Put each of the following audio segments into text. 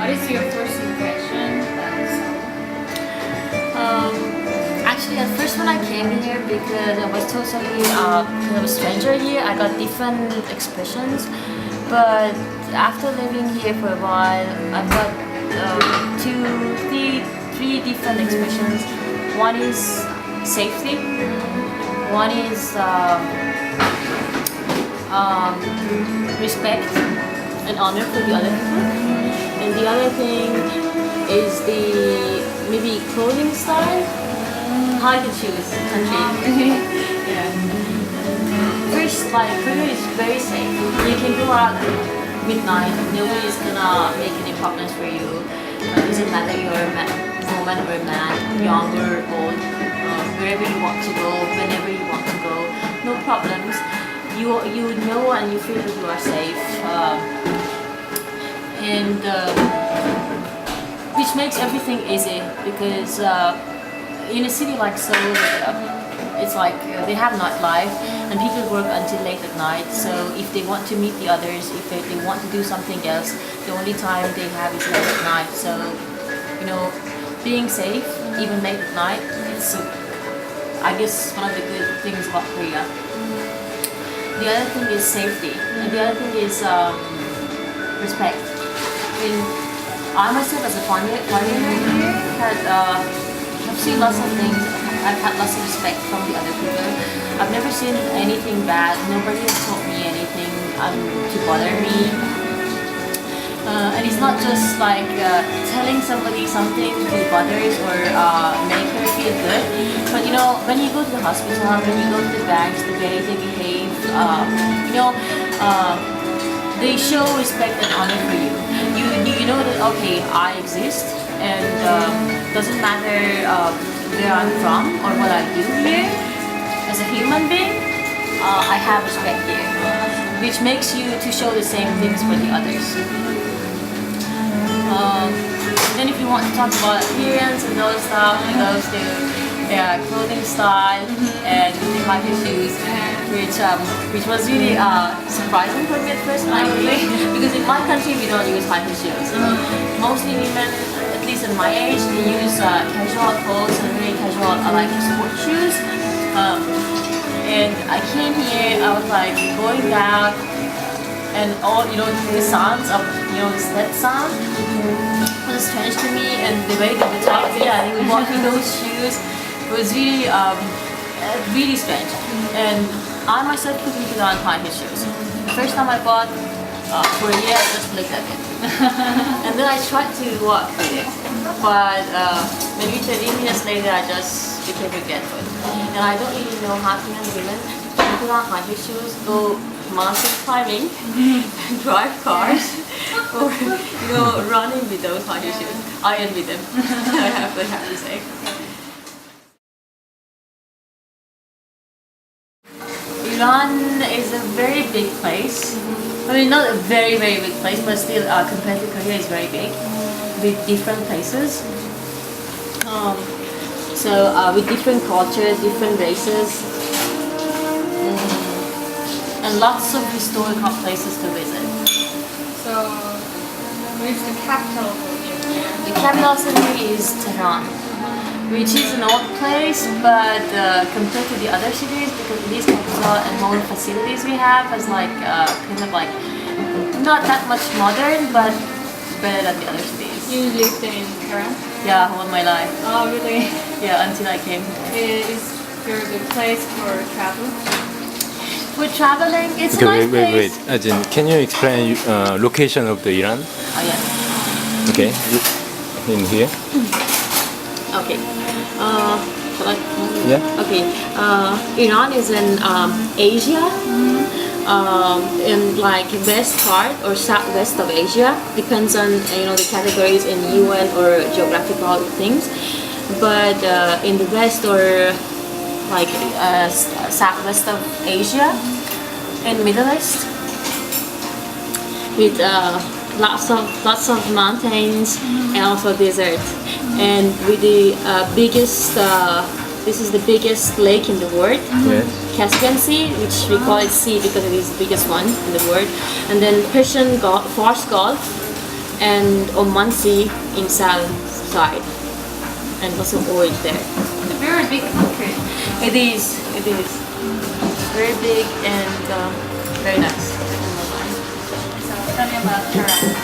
What is your first impression about Seoul? Actually, at first when I came here, because I was totally kind of a stranger here, I got different expressions. But after living here for a while, I got three different expressions. One is safety. One is respect and honor for the other people. And the other thing is the maybe clothing style. How you choose country. Yeah. First, like Korea is very safe. You can go out midnight. Nobody is gonna make any problems for you. It doesn't matter you're a woman or a man, young or old. Wherever you want to go, whenever you want to go, no problems. You know and you feel that you are safe. And which makes everything easy because in a city like Seoul, it's like they have nightlife and people work until late at night. So if they want to meet the others, if they want to do something else, the only time they have is late at night. So, you know, being safe, even late at night, it's I guess one of the good things about Korea. The other thing is safety, and the other thing is respect. I myself as a foreigner here I've seen lots of things. I've had lots of respect from the other people. I've never seen anything bad. Nobody has told me anything to bother me. And it's not just like telling somebody something to others or make her feel good. But you know, when you go to the hospital, when you go to the banks, the way they behave, you know, they show respect and honor for you. You know that okay, I exist, and doesn't matter where I'm from or what I do here. As a human being, I have respect here, which makes you to show the same things for the others. Then if you want to talk about appearance and those stuff, it goes to clothing style and the hiking shoes, which was really surprising for me at first when I came, because in my country we don't use hiking shoes. Mostly women, at least in my age, they use casual clothes and really casual like sport shoes. And I came here, I was like going down, and all the sounds of the step sound was strange to me, and the way that they talked to me, I think walking those shoes was really really strange. And I myself couldn't put on hiking shoes. The first time I bought for a year, I just looked at it, and then I tried to walk with it, but maybe 30 minutes later I just became forgetful. And I don't really know how to women put on hiking shoes, go mountain climbing, drive cars, or running with those hiking shoes. I envy them. I have to say. Iran is a very big place. I mean, not a very big place, but still compared to Korea, it's very big, with different places. With different cultures, different races. And lots of historical places to visit. So, where's the capital for you? The capital city is Tehran, which is an old place, but compared to the other cities, because it is capital and more facilities we have, is like kind of like not that much modern, but better than the other cities. You lived in Tehran? Yeah, all my life. Oh, really? Yeah, until I came. Is there a good place for travel? For traveling, it's Okay, a nice wait. place. Azin, can you explain location of the Iran? Oh yeah. Okay, in here. Okay. Shall I? Yeah. Okay. Iran is in Asia, in like west part or southwest of Asia. Depends on the categories in UN or geographical things. But in the west or like southwest of Asia and Middle East, with lots of mountains and also desert, and with the biggest this is the biggest lake in the world, Yes. Caspian Sea, which we call it sea because it is the biggest one in the world, and then Persian Gulf, Fars Gulf, and Omansi in south side, and lots of oil there. It's a very big country. It is very big and very nice. So tell me about Tehran.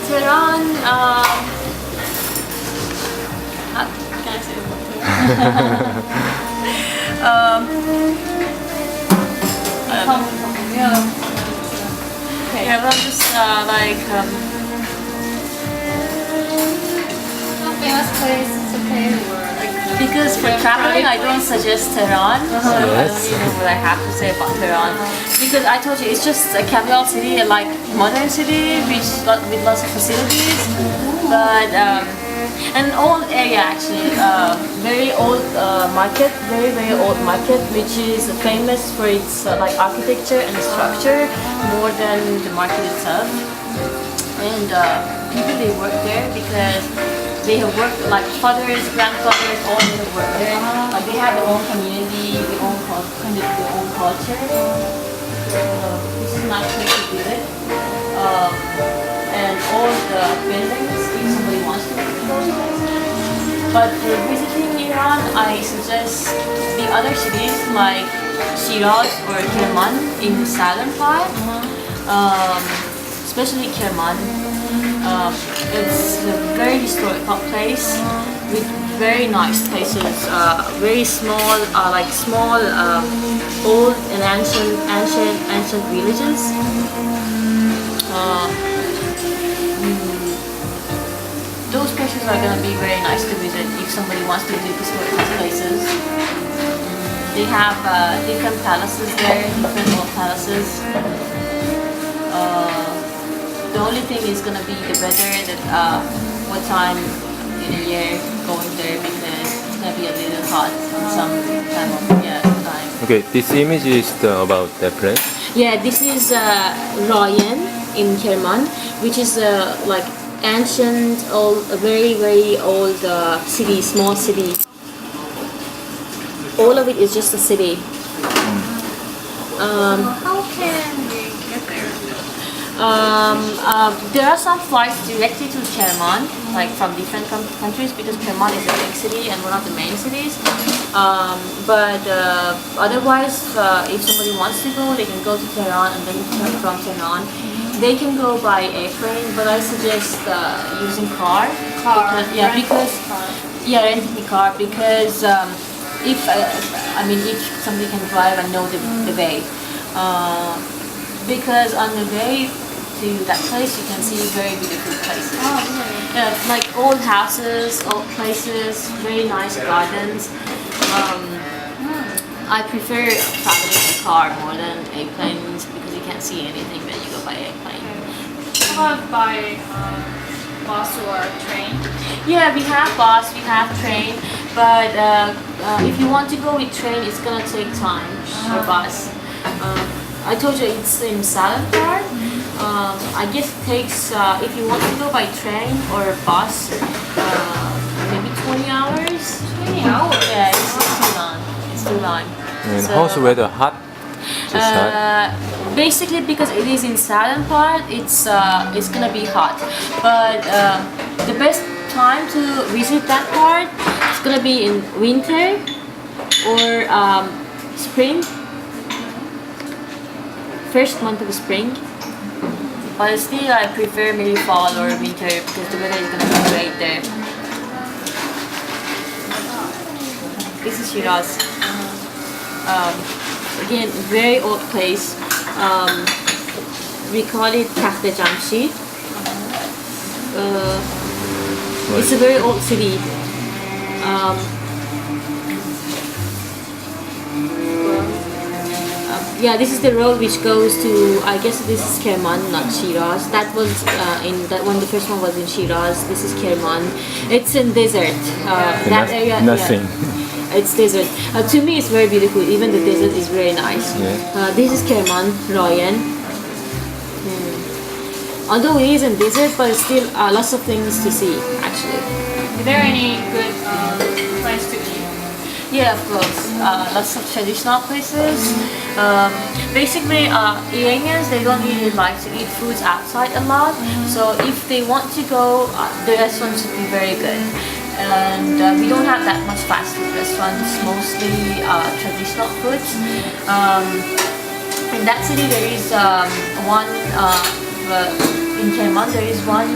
Tehran, how can I say about Tehran? Okay. Yeah, well, just Famous place, it's okay, or like because for traveling, I don't suggest Tehran. So I don't Yes. even know what I have to say about Tehran. Because I told you, it's just a capital city, like modern city, with lots of facilities. But an old area actually, very old market, very old market, which is famous for its like architecture and structure more than the market itself. And people they work there because they have worked like fathers, grandfathers, all they have worked there. Like they have their own community, their own kind of their own culture. This is a nice place to visit. And all the buildings, if somebody wants to visit those places. But for visiting Iran, I suggest the other cities like Shiraz or Kerman in the southern part. Especially Kerman. It's a very historical place with very nice places, very small, old and ancient villages. Those places are gonna be very nice to visit if somebody wants to visit historical places. They have different palaces there, different old palaces. The only thing is gonna be the weather, that what time in the year going there, because it's gonna be a little hot in some time of time. Okay, this image is about that place. Yeah, this is Rayan in Kerman, which is like ancient, old, a very old city, small city. All of it is just a city. how can we get there? There are some flights directly to Kerman, like from different countries, because Kerman is a big city and one of the main cities. But otherwise, if somebody wants to go, they can go to Tehran, and then from Tehran, they can go by airplane. But I suggest using car. Renting a car, because if somebody can drive and know the way. Because on the way to that place, you can see very beautiful places. Oh, really? Like old houses, old places, very nice gardens. I prefer traveling in a car more than airplanes because you can't see anything when you go by airplane. How about by bus or train? Yeah, we have bus, we have train, but if you want to go with train, it's gonna take time for bus. I told you it's in southern part. I guess it takes, if you want to go by train or bus, maybe 20 hours. 20 hours? Yeah, it's too long. It's too long. And So- how's the weather? Hot? Just hot? Basically, because it is in southern part, it's gonna be hot. But the best time to visit that part is gonna be in winter or spring. First month of spring. But still, I prefer maybe fall or winter because the weather is gonna be great there. This is Shiraz. Again, very old place. We call it Takht Jamshid. It's a very old city. Yeah, this is the road which goes to, I guess this is Kerman, not Shiraz. That was in that one. The first one was in Shiraz. This is Kerman. It's in desert. That area. Nothing. Yeah, it's desert. To me, it's very beautiful. Even the desert is very nice. Yeah. This is Kerman, Rayan. Although it is in desert, but still lots of things to see. Actually. Is there any good place to eat? Yeah, of course. Lots of traditional places. Basically, Iranians, they don't really like to eat foods outside a lot. So if they want to go, the restaurants should be very good. And we don't have that much fast food restaurants, mostly traditional foods. In that city, there is one, in Kerman, there is one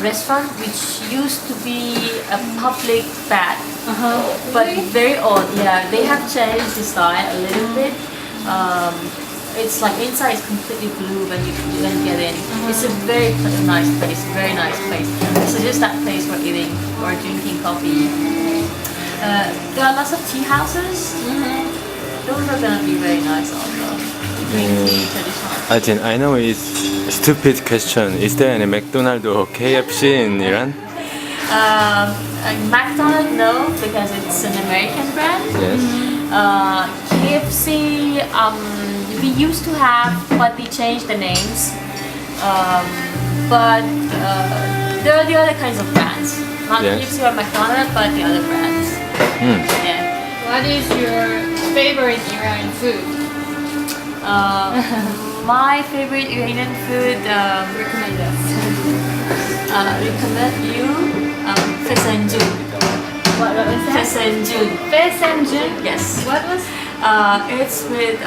restaurant which used to be a public bath, but very old. Yeah, they have changed the style a little bit. It's like inside is completely blue when you get in. It's a very nice place, very nice place. So just that place for eating or drinking coffee. There are lots of tea houses. Those are gonna be very nice also. Drink tea, traditional. Azin, I know it's a stupid question. Is there any McDonald's or KFC in Iran? McDonald's, no, because it's an American brand. Yes. KFC, we used to have, but we changed the names. But there are the other kinds of brands. Not Yes. KFC or McDonald's, but the other brands. Yeah. What is your favorite Iranian food? My favorite Iranian food, Recommend us. recommend you, fesenjun. What was that? Fesenjun. Fesenjun? Yes. What was? It's with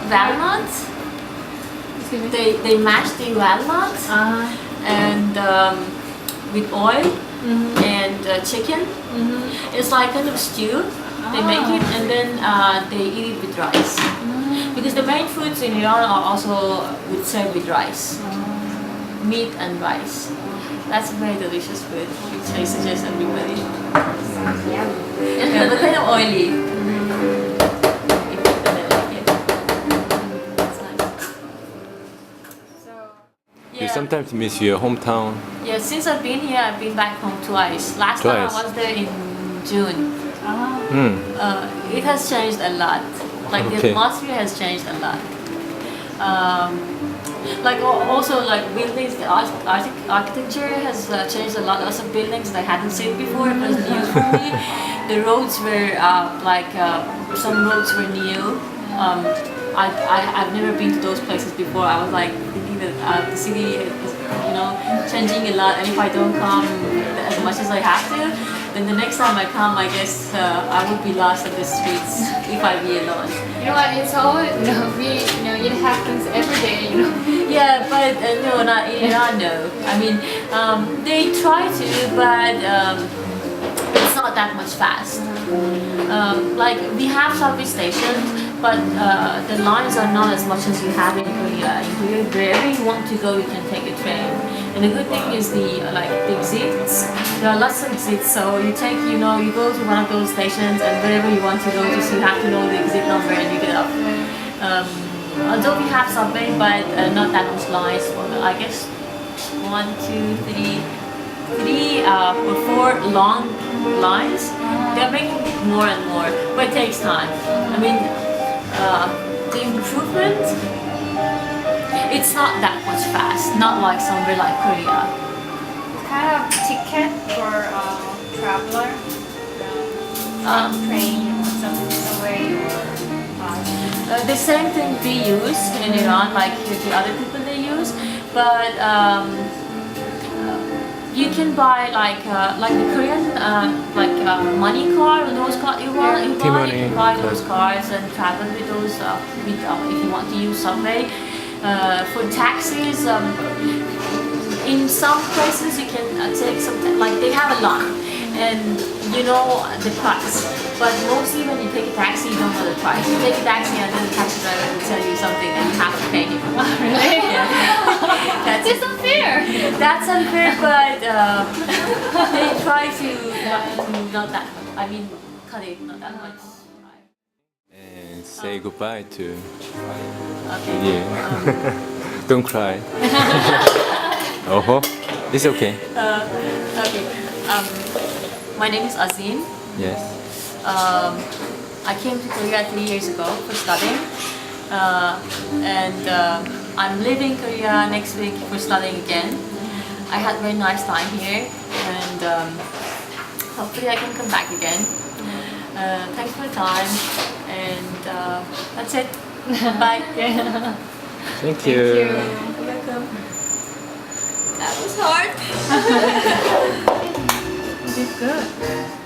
walnuts. Excuse me. They mash the walnuts and with oil and chicken. It's like kind of stew. They make it and then they eat it with rice. Because the main foods in Iran are also served with rice, meat and rice. That's a very delicious food, which I suggest everybody. Yeah, but kind of oily. It's nice. So, You sometimes miss your hometown. Yeah, since I've been here, I've been back home twice. Last time Twice? I was there in June. It has changed a lot. Like the Okay. atmosphere has changed a lot. Like also like buildings, the architecture has changed a lot. Also buildings that I hadn't seen before. It was new for me. The roads were some roads were new. I've never been to those places before. I was like thinking that the city is changing a lot, and if I don't come as much as I have to, then the next time I come, I guess I would be lost in the streets if I be alone. you know what? It's all it happens every day. Yeah, but no, not in Iran. No, I mean they try to, but it's not that much fast. Like we have subway stations, but the lines are not as much as you have in Korea. In Korea, wherever you want to go, you can take a train. And the good thing is the exits. There are lots of exits, so you go to one of those stations, and wherever you want to go to, so you have to know the exit number and you get up. Although we have subway, but not that much lines. I guess 1, 2, 3, 4 long lines. They're making it more and more, but it takes time. I mean, the improvement, it's not that much fast, not like somewhere like Korea. Kind of ticket for traveler, train or somewhere or bus. The same thing we use in Iran, like the other people they use, but you can buy like the Korean money card, those cards you want. You can buy those cards and travel with those if you want to use subway. For taxis, in some places you can take they have a line and you know the price. But mostly when you take a taxi, you don't know the price. You take a taxi and then the taxi driver will tell you something and you have to pay him. Really? Yeah. That's unfair. That's unfair, but they try to not that. I mean, cut it not that much. And say goodbye to. Okay. Yeah. Don't cry. It's okay. Okay. My name is Azin. Yes. I came to Korea 3 years ago for studying, and I'm leaving Korea next week for studying again. I had a very nice time here, and hopefully I can come back again. Thanks for your time, and that's it. Bye. Thank you. Welcome. That was hard. You did good.